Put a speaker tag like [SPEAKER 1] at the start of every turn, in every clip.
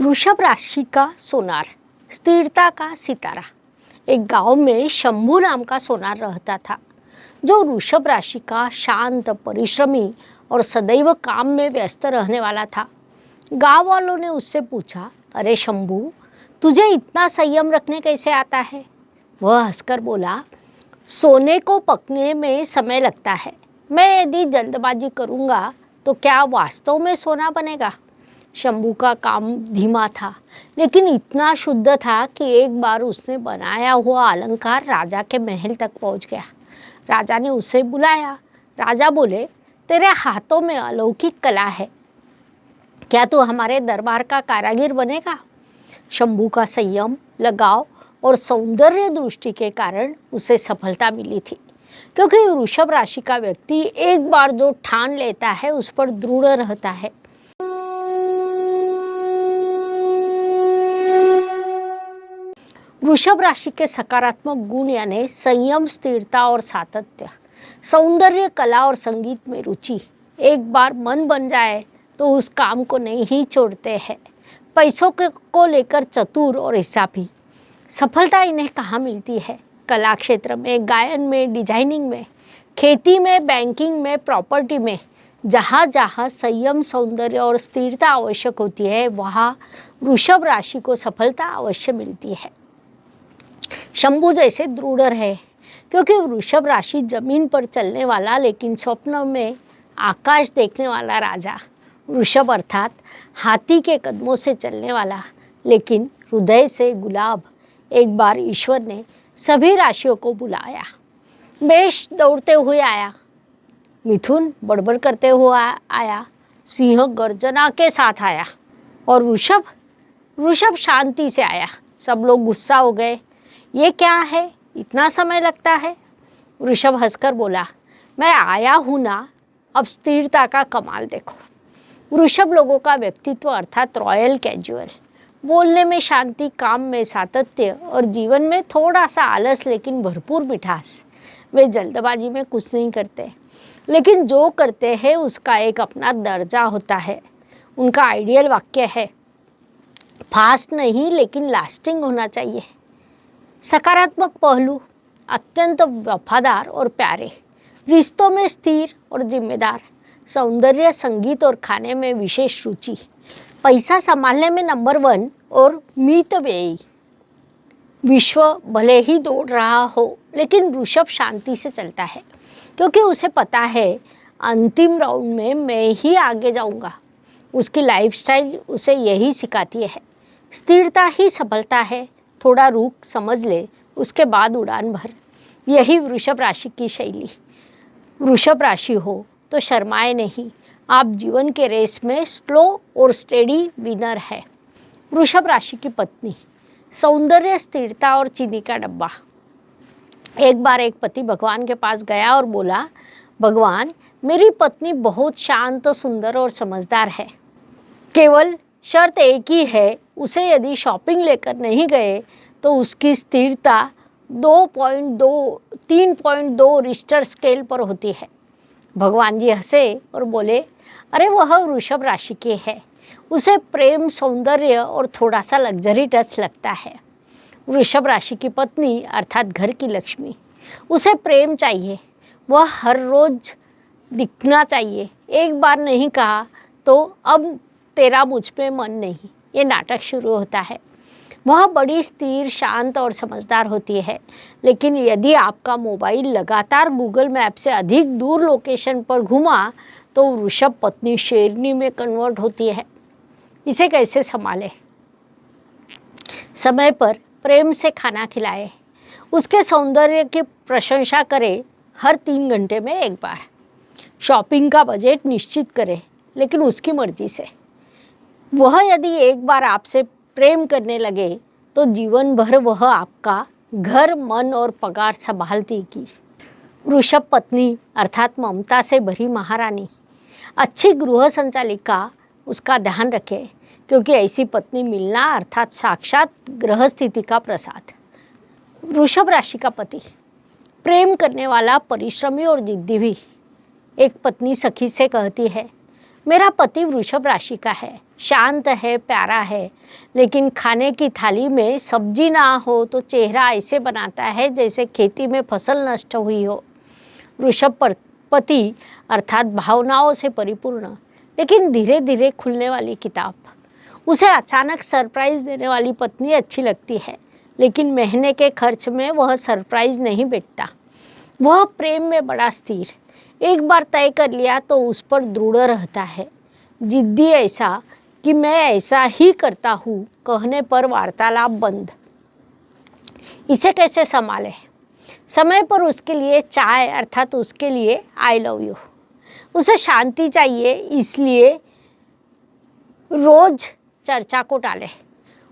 [SPEAKER 1] वृषभ राशि का सोनार, स्थिरता का सितारा। एक गांव में शंभू नाम का सोनार रहता था, जो वृषभ राशि का शांत, परिश्रमी और सदैव काम में व्यस्त रहने वाला था। गांव वालों ने उससे पूछा, अरे शंभू, तुझे इतना संयम रखने कैसे आता है? वह हंसकर बोला, सोने को पकने में समय लगता है। मैं यदि जल्दबाजी करूंगा तो क्या वास्तव में सोना बनेगा? शंभू का काम धीमा था, लेकिन इतना शुद्ध था कि एक बार उसने बनाया हुआ अलंकार राजा के महल तक पहुंच गया। राजा ने उसे बुलाया। राजा बोले, तेरे हाथों में अलौकिक कला है, क्या तू हमारे दरबार का कारागिर बनेगा? शंभू का संयम, लगाव और सौंदर्य दृष्टि के कारण उसे सफलता मिली थी, क्योंकि वृषभ राशि का व्यक्ति एक बार जो ठान लेता है उस पर दृढ़ रहता है। वृषभ राशि के सकारात्मक गुण यानी संयम, स्थिरता और सातत्य, सौंदर्य, कला और संगीत में रुचि। एक बार मन बन जाए तो उस काम को नहीं छोड़ते हैं। पैसों को लेकर चतुर और हिसाबी। सफलता इन्हें कहाँ मिलती है? कला क्षेत्र में, गायन में, डिजाइनिंग में, खेती में, बैंकिंग में, प्रॉपर्टी में। जहाँ जहाँ संयम, सौंदर्य और स्थिरता आवश्यक होती है, वहाँ वृषभ राशि को सफलता अवश्य मिलती है। शंभू जैसे दृढ़ है, क्योंकि वृषभ राशि जमीन पर चलने वाला लेकिन स्वप्नों में आकाश देखने वाला राजा। वृषभ अर्थात हाथी के कदमों से चलने वाला, लेकिन हृदय से गुलाब। एक बार ईश्वर ने सभी राशियों को बुलाया। मेष दौड़ते हुए आया, मिथुन बड़बड़ करते हुए आया, सिंह गर्जना के साथ आया और वृषभ शांति से आया। सब लोग गुस्सा हो गए। ये क्या है, इतना समय लगता है? वृषभ हंसकर बोला, मैं आया हूँ ना, अब स्थिरता का कमाल देखो। वृषभ लोगों का व्यक्तित्व अर्थात रॉयल कैजुअल, बोलने में शांति, काम में सातत्य और जीवन में थोड़ा सा आलस लेकिन भरपूर मिठास। वे जल्दबाजी में कुछ नहीं करते, लेकिन जो करते हैं उसका एक अपना दर्जा होता है। उनका आइडियल वाक्य है, फास्ट नहीं लेकिन लास्टिंग होना चाहिए। सकारात्मक पहलू, अत्यंत वफादार और प्यारे, रिश्तों में स्थिर और जिम्मेदार, सौंदर्य, संगीत और खाने में विशेष रुचि, पैसा संभालने में नंबर 1 और मितव्ययी। विश्व भले ही दौड़ रहा हो, लेकिन वृषभ शांति से चलता है, क्योंकि उसे पता है अंतिम राउंड में मैं ही आगे जाऊंगा। उसकी लाइफस्टाइल उसे यही सिखाती है, स्थिरता ही सफलता है। थोड़ा रुक, समझ ले, उसके बाद उड़ान भर। यही वृषभ राशि की शैली। वृषभ राशि हो तो शर्माए नहीं, आप जीवन के रेस में स्लो और स्टेडी विनर है। वृषभ राशि की पत्नी, सौंदर्य, स्थिरता और चीनी का डब्बा। एक बार एक पति भगवान के पास गया और बोला, भगवान, मेरी पत्नी बहुत शांत, सुंदर और समझदार है। केवल शर्त एक ही है, उसे यदि शॉपिंग लेकर नहीं गए तो उसकी स्थिरता 3.2 रिश्टर स्केल पर होती है। भगवान जी हंसे और बोले, अरे वह वृषभ राशि की है, उसे प्रेम, सौंदर्य और थोड़ा सा लग्जरी टच लगता है। वृषभ राशि की पत्नी अर्थात घर की लक्ष्मी, उसे प्रेम चाहिए, वह हर रोज दिखना चाहिए। एक बार नहीं कहा तो अब तेरा मुझ पे मन नहीं, ये नाटक शुरू होता है। वह बड़ी स्थिर, शांत और समझदार होती है, लेकिन यदि आपका मोबाइल लगातार गूगल मैप से अधिक दूर लोकेशन पर घुमा तो वृषभ पत्नी शेरनी में कन्वर्ट होती है। इसे कैसे संभाले? समय पर प्रेम से खाना खिलाए, उसके सौंदर्य की प्रशंसा करे, हर 3 घंटे में एक बार। शॉपिंग का बजट निश्चित करे, लेकिन उसकी मर्जी से। वह यदि एक बार आपसे प्रेम करने लगे तो जीवन भर वह आपका घर, मन और पगार संभालती की। वृषभ पत्नी अर्थात ममता से भरी महारानी, अच्छी गृह संचालिका, उसका ध्यान रखे, क्योंकि ऐसी पत्नी मिलना अर्थात साक्षात ग्रह स्थिति का प्रसाद। वृषभ राशि का पति, प्रेम करने वाला, परिश्रमी और जिद्दी भी। एक पत्नी सखी से कहती है, मेरा पति वृषभ राशि का है, शांत है, प्यारा है, लेकिन खाने की थाली में सब्जी ना हो तो चेहरा ऐसे बनाता है जैसे खेती में फसल नष्ट हुई हो। पति अर्थात भावनाओं से परिपूर्ण, लेकिन धीरे धीरे खुलने वाली किताब। उसे अचानक सरप्राइज देने वाली पत्नी अच्छी लगती है, लेकिन महीने के खर्च में वह सरप्राइज नहीं बैठता। वह प्रेम में बड़ा स्थिर, एक बार तय कर लिया तो उस पर दृढ़ रहता है। जिद्दी ऐसा कि मैं ऐसा ही करता हूँ कहने पर वार्तालाप बंद। इसे कैसे संभाले? समय पर उसके लिए चाय अर्थात उसके लिए आई लव यू। उसे शांति चाहिए, इसलिए रोज चर्चा को टाले।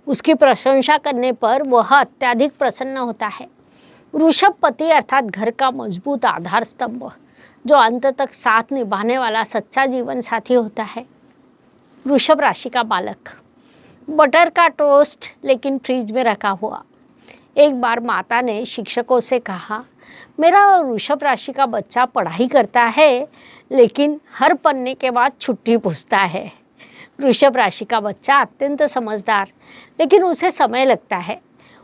[SPEAKER 1] उसकी प्रशंसा करने पर वह अत्यधिक प्रसन्न होता है। वृषभ पति अर्थात घर का मजबूत आधार स्तंभ, जो अंत तक साथ निभाने वाला सच्चा जीवन साथी होता है। वृषभ राशि का बालक, बटर का टोस्ट लेकिन फ्रिज में रखा हुआ। एक बार माता ने शिक्षकों से कहा, मेरा वृषभ राशि का बच्चा पढ़ाई करता है, लेकिन हर पढ़ने के बाद छुट्टी पूछता है। वृषभ राशि का बच्चा अत्यंत समझदार, लेकिन उसे समय लगता है।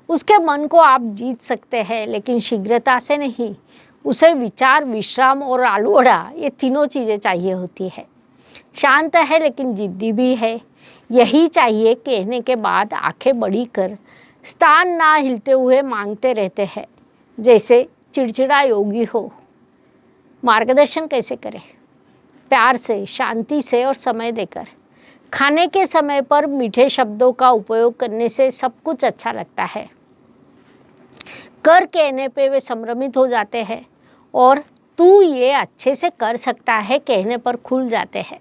[SPEAKER 1] उसके मन को आप जीत सकते हैं, लेकिन शीघ्रता से नहीं। उसे विचार, विश्राम और आलू वड़ा, ये तीनों चीज़ें चाहिए होती है। शांत है लेकिन जिद्दी भी है। यही चाहिए कहने के बाद आंखें बड़ी कर स्थान ना हिलते हुए मांगते रहते हैं, जैसे चिड़चिड़ा योगी हो। मार्गदर्शन कैसे करें? प्यार से, शांति से और समय देकर। खाने के समय पर मीठे शब्दों का उपयोग करने से सब कुछ अच्छा लगता है। कर कहने पे वे संभ्रमित हो जाते हैं और तू ये अच्छे से कर सकता है कहने पर खुल जाते हैं।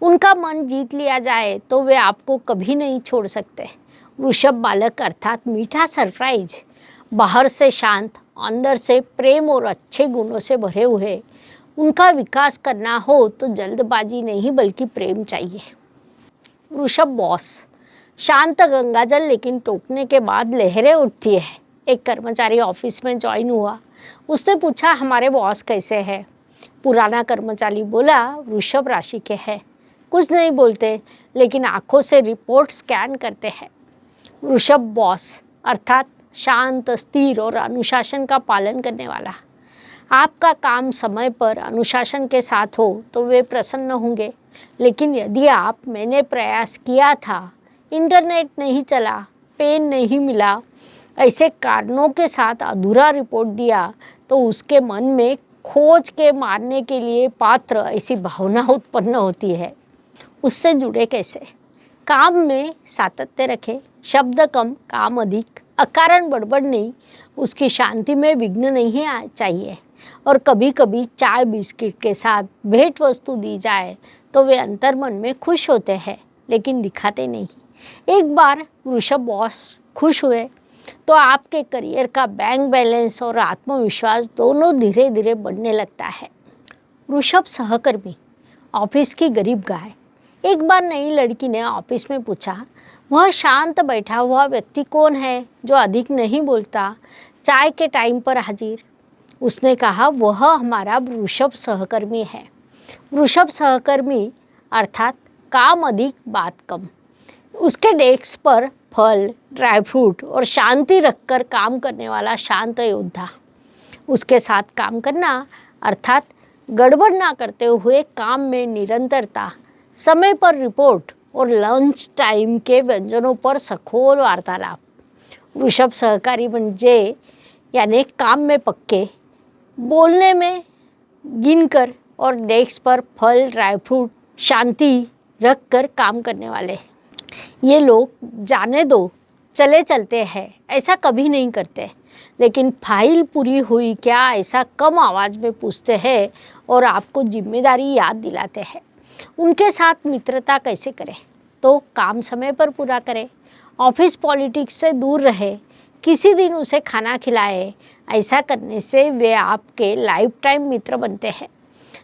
[SPEAKER 1] उनका मन जीत लिया जाए तो वे आपको कभी नहीं छोड़ सकते। वृषभ बालक अर्थात मीठा सरप्राइज, बाहर से शांत, अंदर से प्रेम और अच्छे गुणों से भरे हुए। उनका विकास करना हो तो जल्दबाजी नहीं बल्कि प्रेम चाहिए। वृषभ बॉस, शांत गंगाजल, लेकिन टोकने के बाद लहरें उठती है। एक कर्मचारी ऑफिस में ज्वाइन हुआ। उसने पूछा, हमारे बॉस कैसे हैं? पुराना कर्मचारी बोला, वृषभ राशि के हैं, कुछ नहीं बोलते, लेकिन आंखों से रिपोर्ट स्कैन करते हैं। वृषभ बॉस अर्थात शांत, स्थिर और अनुशासन का पालन करने वाला। आपका काम समय पर अनुशासन के साथ हो तो वे प्रसन्न होंगे, लेकिन यदि आप मैंने प्रयास किया था, इंटरनेट नहीं चला, पेन नहीं मिला, ऐसे कारणों के साथ अधूरा रिपोर्ट दिया, तो उसके मन में खोज के मारने के लिए पात्र ऐसी भावना उत्पन्न होती है। उससे जुड़े कैसे? काम में सातत्य रखें, शब्द कम, काम अधिक, अकारण बड़बड़ नहीं। उसकी शांति में विघ्न नहीं चाहिए। और कभी कभी चाय बिस्किट के साथ भेंट वस्तु दी जाए तो वे अंतर्मन में खुश होते हैं, लेकिन दिखाते नहीं। एक बार वृषभ बॉस खुश हुए तो आपके करियर का बैंक बैलेंस और आत्मविश्वास दोनों धीरे धीरे बढ़ने लगता है। वृषभ सहकर्मी, ऑफिस की गरीब गाय। एक बार नई लड़की ने ऑफिस में पूछा, वह शांत बैठा हुआ व्यक्ति कौन है जो अधिक नहीं बोलता, चाय के टाइम पर हाजिर? उसने कहा, वह हमारा वृषभ सहकर्मी है। वृषभ सहकर्मी अर्थात काम अधिक बात कम। उसके डेस्क पर फल, ड्राई फ्रूट और शांति रखकर काम करने वाला शांत योद्धा। उसके साथ काम करना अर्थात गड़बड़ ना करते हुए काम में निरंतरता, समय पर रिपोर्ट और लंच टाइम के व्यंजनों पर सखोल वार्तालाप। वृषभ सहकारी म्हणजे यानी काम में पक्के, बोलने में गिनकर और डेस्क पर फल, ड्राई फ्रूट, शांति रखकर काम करने वाले। ये लोग जाने दो, चले चलते हैं ऐसा कभी नहीं करते, लेकिन फाइल पूरी हुई क्या ऐसा कम आवाज़ में पूछते हैं और आपको जिम्मेदारी याद दिलाते हैं। उनके साथ मित्रता कैसे करें? तो काम समय पर पूरा करें, ऑफिस पॉलिटिक्स से दूर रहे, किसी दिन उसे खाना खिलाए। ऐसा करने से वे आपके लाइफ टाइम मित्र बनते हैं,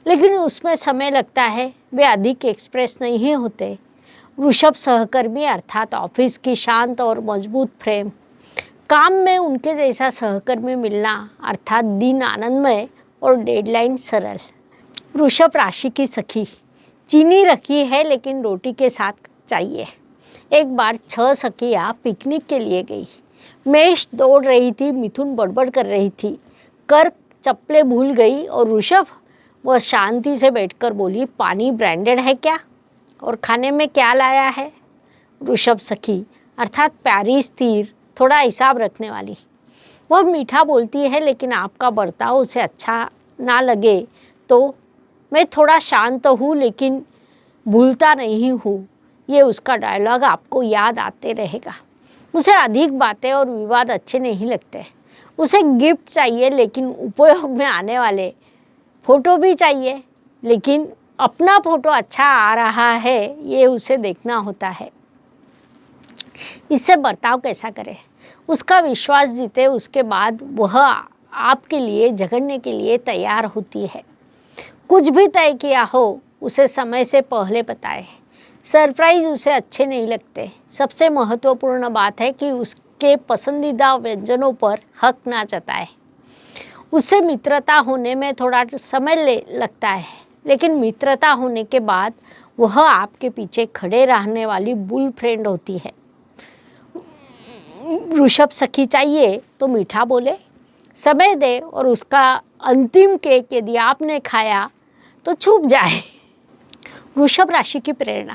[SPEAKER 1] लेकिन उसमें समय लगता है, वे अधिक एक्सप्रेस नहीं होते। वृषभ सहकर्मी अर्थात ऑफिस की शांत और मजबूत फ्रेम। काम में उनके जैसा सहकर्मी मिलना अर्थात दिन आनंदमय और डेडलाइन सरल। वृषभ राशि की सखी, चीनी रखी है लेकिन रोटी के साथ चाहिए। एक बार 6 सखियाँ पिकनिक के लिए गई। मेष दौड़ रही थी, मिथुन बड़बड़ कर रही थी, कर चप्पलें भूल गई और ऋषभ वह शांति से बैठकर बोली, पानी ब्रांडेड है क्या और खाने में क्या लाया है? ऋषभ सखी अर्थात प्यारी, स्थिर, थोड़ा हिसाब रखने वाली। वह मीठा बोलती है, लेकिन आपका बर्ताव उसे अच्छा ना लगे तो मैं थोड़ा शांत हूँ लेकिन भूलता नहीं हूँ, ये उसका डायलॉग आपको याद आते रहेगा। उसे अधिक बातें और विवाद अच्छे नहीं लगते। उसे गिफ्ट चाहिए लेकिन उपयोग में आने वाले, फोटो भी चाहिए लेकिन अपना फोटो अच्छा आ रहा है ये उसे देखना होता है। इससे बर्ताव कैसा करे? उसका विश्वास जीते, उसके बाद वह आपके लिए झगड़ने के लिए तैयार होती है। कुछ भी तय किया हो उसे समय से पहले बताए। सरप्राइज उसे अच्छे नहीं लगते। सबसे महत्वपूर्ण बात है कि उसके पसंदीदा व्यंजनों पर हक ना जताए। उससे मित्रता होने में थोड़ा समय लगता है, लेकिन मित्रता होने के बाद वह आपके पीछे खड़े रहने वाली बुल फ्रेंड होती है। ऋषभ सखी चाहिए तो मीठा बोले, समय दे और उसका अंतिम केक यदि आपने खाया तो छुप जाए। वृषभ राशि की प्रेरणा,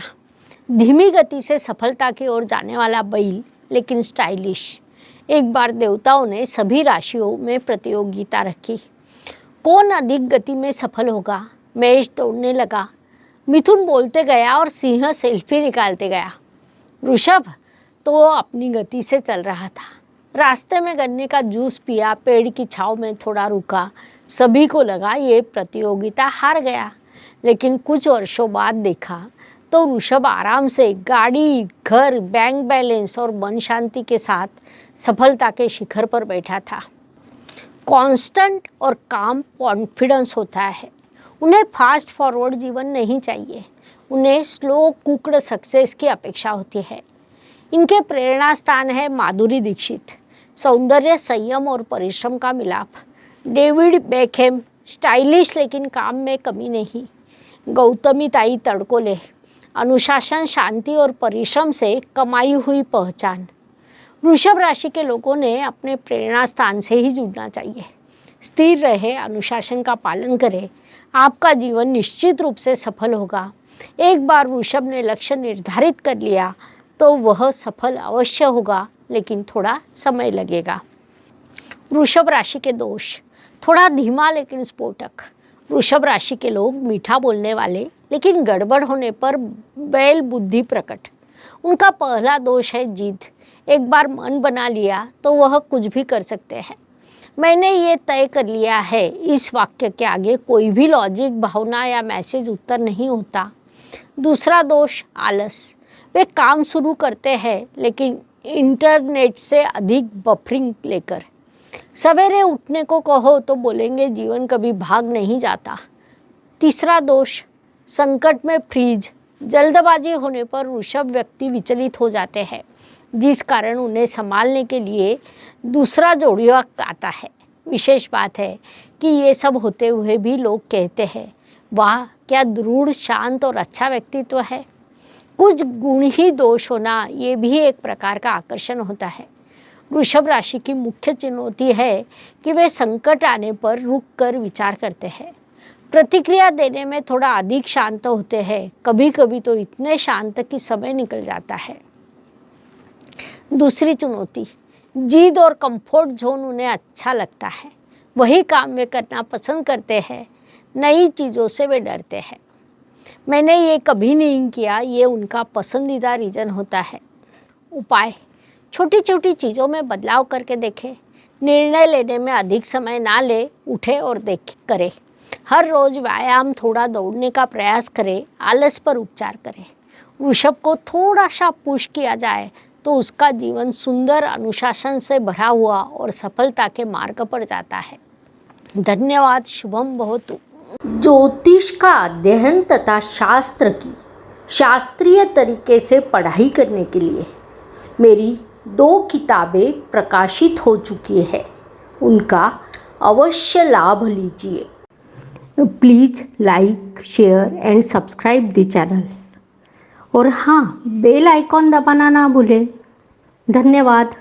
[SPEAKER 1] धीमी गति से सफलता की ओर जाने वाला बैल लेकिन स्टाइलिश। एक बार देवताओं ने सभी राशियों में प्रतियोगिता रखी, कौन अधिक गति में सफल होगा। मेष दौड़ने लगा, मिथुन बोलते गया और सिंह सेल्फी निकालते गया। ऋषभ तो अपनी गति से चल रहा था। रास्ते में गन्ने का जूस पिया, पेड़ की छांव में थोड़ा रुका। सभी को लगा ये प्रतियोगिता हार गया, लेकिन कुछ वर्षों बाद देखा तो ऋषभ आराम से गाड़ी, घर, बैंक बैलेंस और मन शांति के साथ सफलता के शिखर पर बैठा था। कांस्टेंट और काम कॉन्फिडेंस होता है। उन्हें फास्ट फॉरवर्ड जीवन नहीं चाहिए, उन्हें स्लो कुक्ड सक्सेस की अपेक्षा होती है। इनके प्रेरणा स्थान है माधुरी दीक्षित, सौंदर्य, संयम और परिश्रम का मिलाप। डेविड बेकहैम, स्टाइलिश लेकिन काम में कमी नहीं। गौतमी ताई तड़कोले, अनुशासन, शांति और परिश्रम से कमाई हुई पहचान। वृषभ राशि के लोगों ने अपने प्रेरणा स्थान से ही जुड़ना चाहिए। स्थिर रहे, अनुशासन का पालन करें, आपका जीवन निश्चित रूप से सफल होगा। एक बार वृषभ ने लक्ष्य निर्धारित कर लिया तो वह सफल अवश्य होगा, लेकिन थोड़ा समय लगेगा। वृषभ राशि के दोष, थोड़ा धीमा लेकिन स्फोटक। वृषभ राशि के लोग मीठा बोलने वाले, लेकिन गड़बड़ होने पर बैल बुद्धि प्रकट। उनका पहला दोष है जिद। एक बार मन बना लिया तो वह कुछ भी कर सकते हैं। मैंने ये तय कर लिया है, इस वाक्य के आगे कोई भी लॉजिक, भावना या मैसेज उत्तर नहीं होता। दूसरा दोष आलस। वे काम शुरू करते हैं लेकिन इंटरनेट से अधिक बफरिंग लेकर। सवेरे उठने को कहो तो बोलेंगे जीवन कभी भाग नहीं जाता। तीसरा दोष संकट में फ्रीज। जल्दबाजी होने पर वृषभ व्यक्ति विचलित हो जाते हैं, जिस कारण उन्हें संभालने के लिए दूसरा जोड़िया आता है। विशेष बात है कि ये सब होते हुए भी लोग कहते हैं, वाह क्या दृढ़, शांत और अच्छा व्यक्तित्व है। कुछ गुण ही दोष होना ये भी एक प्रकार का आकर्षण होता है। वृषभ राशि की मुख्य चुनौती है कि वे संकट आने पर रुक कर विचार करते हैं। प्रतिक्रिया देने में थोड़ा अधिक शांत होते हैं, कभी कभी तो इतने शांत कि समय निकल जाता है। दूसरी चुनौती, जिद और कंफर्ट जोन उन्हें अच्छा लगता है, वही काम वे करना पसंद करते हैं। नई चीज़ों से वे डरते हैं। मैंने ये कभी नहीं किया, ये उनका पसंदीदा रीजन होता है। उपाय, छोटी छोटी चीज़ों में बदलाव करके देखें। निर्णय लेने में अधिक समय ना ले, उठे और देख करें। हर रोज़ व्यायाम, थोड़ा दौड़ने का प्रयास करें। आलस पर उपचार करें। वृषभ को थोड़ा सा पुश किया जाए तो उसका जीवन सुंदर, अनुशासन से भरा हुआ और सफलता के मार्ग पर जाता है। धन्यवाद। शुभम भवतु। ज्योतिष का अध्ययन तथा शास्त्र की शास्त्रीय तरीके से पढ़ाई करने के लिए मेरी 2 किताबें प्रकाशित हो चुकी है, उनका अवश्य लाभ लीजिए। Please like, share and subscribe the channel. और हाँ, बेल आइकॉन दबाना ना भूलें। धन्यवाद।